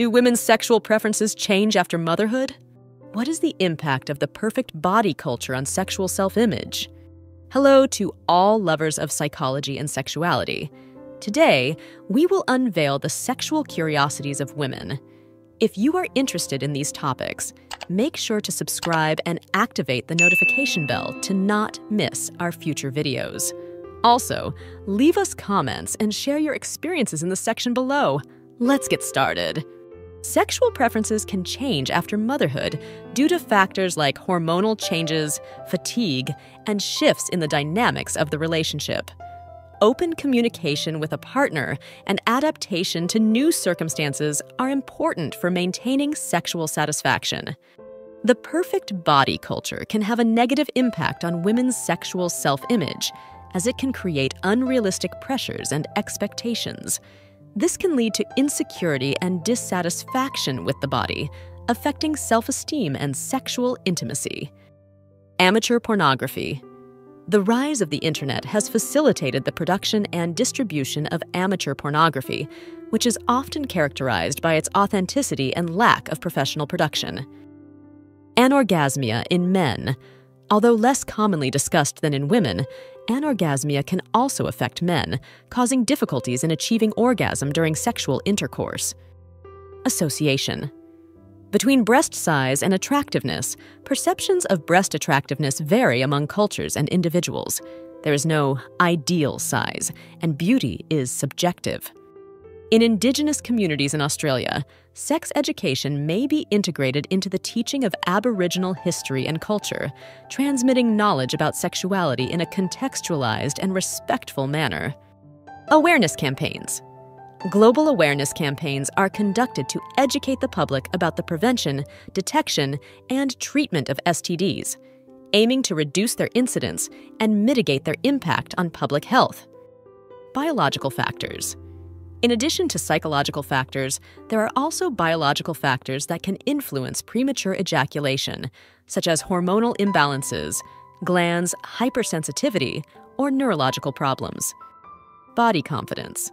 Do women's sexual preferences change after motherhood? What is the impact of the perfect body culture on sexual self-image? Hello to all lovers of psychology and sexuality. Today, we will unveil the sexual curiosities of women. If you are interested in these topics, make sure to subscribe and activate the notification bell to not miss our future videos. Also, leave us comments and share your experiences in the section below. Let's get started. Sexual preferences can change after motherhood due to factors like hormonal changes, fatigue, and shifts in the dynamics of the relationship. Open communication with a partner and adaptation to new circumstances are important for maintaining sexual satisfaction. The perfect body culture can have a negative impact on women's sexual self-image, as it can create unrealistic pressures and expectations. This can lead to insecurity and dissatisfaction with the body, affecting self-esteem and sexual intimacy. Amateur pornography. The rise of the internet has facilitated the production and distribution of amateur pornography, which is often characterized by its authenticity and lack of professional production. Anorgasmia in men. Although less commonly discussed than in women, anorgasmia can also affect men, causing difficulties in achieving orgasm during sexual intercourse. Association. Between breast size and attractiveness, perceptions of breast attractiveness vary among cultures and individuals. There is no ideal size, and beauty is subjective. In Indigenous communities in Australia, sex education may be integrated into the teaching of Aboriginal history and culture, transmitting knowledge about sexuality in a contextualized and respectful manner. Awareness campaigns. Global awareness campaigns are conducted to educate the public about the prevention, detection, and treatment of STDs, aiming to reduce their incidence and mitigate their impact on public health. Biological factors. In addition to psychological factors, there are also biological factors that can influence premature ejaculation, such as hormonal imbalances, glands hypersensitivity, or neurological problems. Body confidence.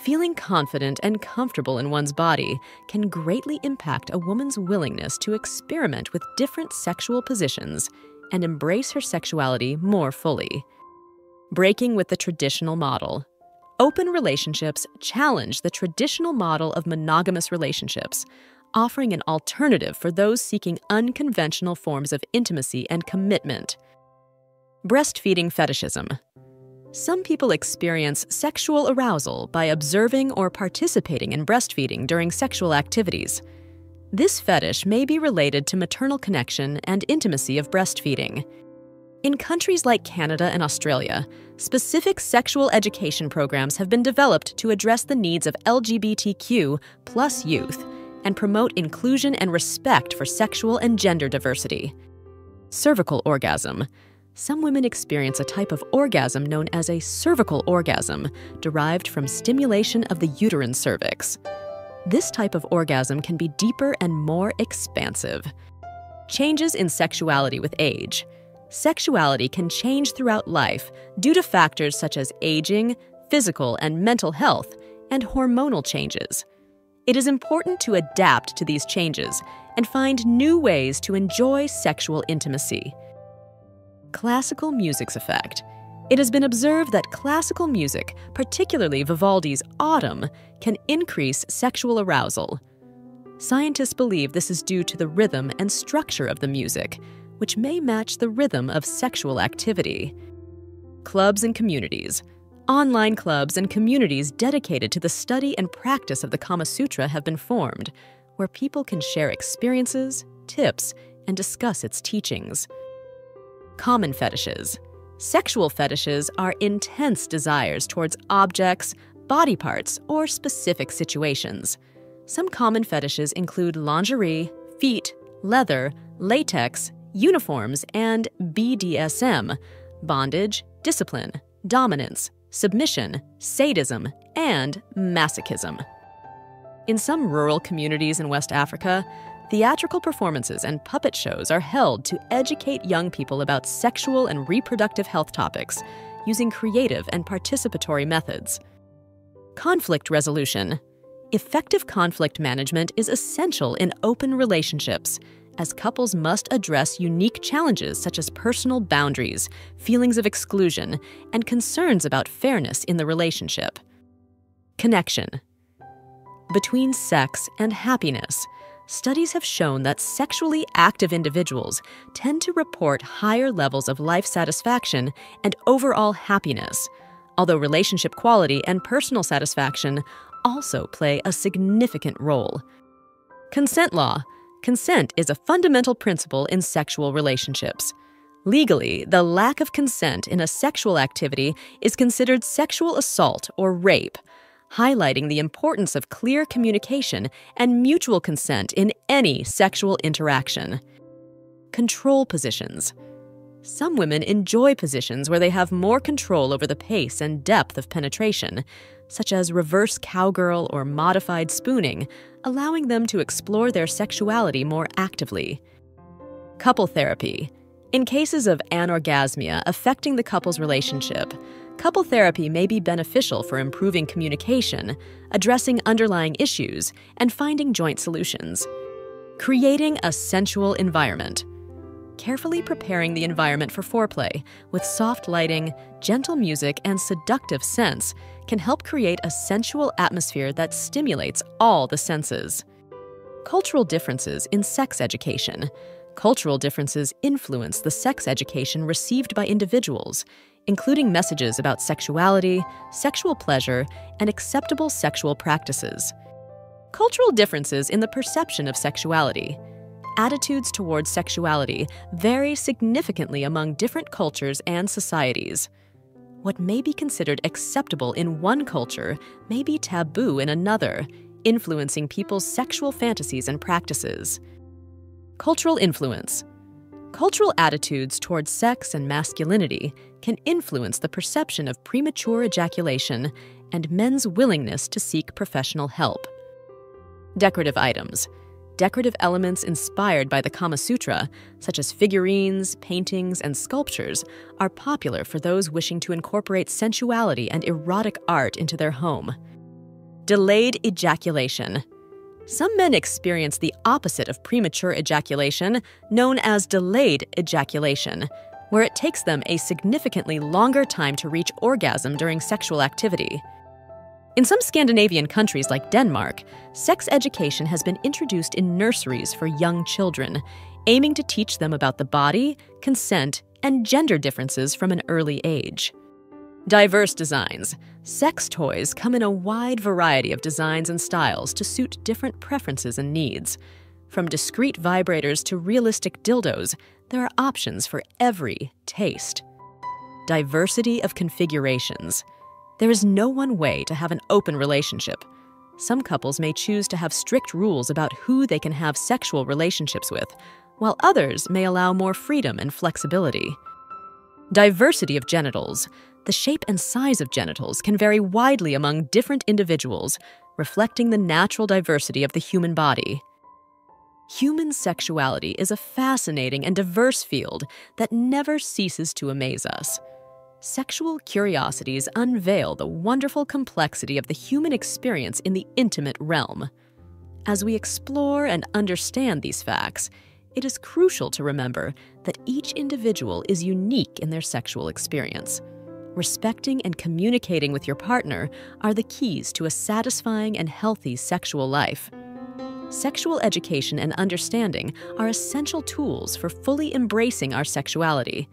Feeling confident and comfortable in one's body can greatly impact a woman's willingness to experiment with different sexual positions and embrace her sexuality more fully. Breaking with the traditional model. Open relationships challenge the traditional model of monogamous relationships, offering an alternative for those seeking unconventional forms of intimacy and commitment. Breastfeeding fetishism. Some people experience sexual arousal by observing or participating in breastfeeding during sexual activities. This fetish may be related to maternal connection and intimacy of breastfeeding. In countries like Canada and Australia, specific sexual education programs have been developed to address the needs of LGBTQ+ youth and promote inclusion and respect for sexual and gender diversity. Cervical orgasm. Some women experience a type of orgasm known as a cervical orgasm, derived from stimulation of the uterine cervix. This type of orgasm can be deeper and more expansive. Changes in sexuality with age. Sexuality can change throughout life due to factors such as aging, physical and mental health, and hormonal changes. It is important to adapt to these changes and find new ways to enjoy sexual intimacy. Classical music's effect. It has been observed that classical music, particularly Vivaldi's Autumn, can increase sexual arousal. Scientists believe this is due to the rhythm and structure of the music, which may match the rhythm of sexual activity. Clubs and communities. Online clubs and communities dedicated to the study and practice of the Kama Sutra have been formed, where people can share experiences, tips, and discuss its teachings. Common fetishes. Sexual fetishes are intense desires towards objects, body parts, or specific situations. Some common fetishes include lingerie, feet, leather, latex, uniforms, and BDSM, bondage, discipline, dominance, submission, sadism, and masochism. In some rural communities in West Africa, theatrical performances and puppet shows are held to educate young people about sexual and reproductive health topics using creative and participatory methods. Conflict resolution. Effective conflict management is essential in open relationships, as couples must address unique challenges such as personal boundaries, feelings of exclusion, and concerns about fairness in the relationship. Connection. Between sex and happiness, studies have shown that sexually active individuals tend to report higher levels of life satisfaction and overall happiness, although relationship quality and personal satisfaction also play a significant role. Consent law. Consent is a fundamental principle in sexual relationships. Legally, the lack of consent in a sexual activity is considered sexual assault or rape, highlighting the importance of clear communication and mutual consent in any sexual interaction. Control positions. Some women enjoy positions where they have more control over the pace and depth of penetration, such as reverse cowgirl or modified spooning, allowing them to explore their sexuality more actively. Couple therapy. In cases of anorgasmia affecting the couple's relationship, couple therapy may be beneficial for improving communication, addressing underlying issues, and finding joint solutions. Creating a sensual environment. Carefully preparing the environment for foreplay with soft lighting, gentle music, and seductive scents can help create a sensual atmosphere that stimulates all the senses. Cultural differences in sex education. Cultural differences influence the sex education received by individuals, including messages about sexuality, sexual pleasure, and acceptable sexual practices. Cultural differences in the perception of sexuality. Attitudes towards sexuality vary significantly among different cultures and societies. What may be considered acceptable in one culture may be taboo in another, influencing people's sexual fantasies and practices. Cultural influence. Cultural attitudes towards sex and masculinity can influence the perception of premature ejaculation and men's willingness to seek professional help. Decorative items. Decorative elements inspired by the Kama Sutra, such as figurines, paintings, and sculptures, are popular for those wishing to incorporate sensuality and erotic art into their home. Delayed ejaculation. Some men experience the opposite of premature ejaculation, known as delayed ejaculation, where it takes them a significantly longer time to reach orgasm during sexual activity. In some Scandinavian countries like Denmark, sex education has been introduced in nurseries for young children, aiming to teach them about the body, consent, and gender differences from an early age. Diverse designs. Sex toys come in a wide variety of designs and styles to suit different preferences and needs. From discreet vibrators to realistic dildos, there are options for every taste. Diversity of configurations. There is no one way to have an open relationship. Some couples may choose to have strict rules about who they can have sexual relationships with, while others may allow more freedom and flexibility. Diversity of genitals. The shape and size of genitals can vary widely among different individuals, reflecting the natural diversity of the human body. Human sexuality is a fascinating and diverse field that never ceases to amaze us. Sexual curiosities unveil the wonderful complexity of the human experience in the intimate realm. As we explore and understand these facts, it is crucial to remember that each individual is unique in their sexual experience. Respecting and communicating with your partner are the keys to a satisfying and healthy sexual life. Sexual education and understanding are essential tools for fully embracing our sexuality.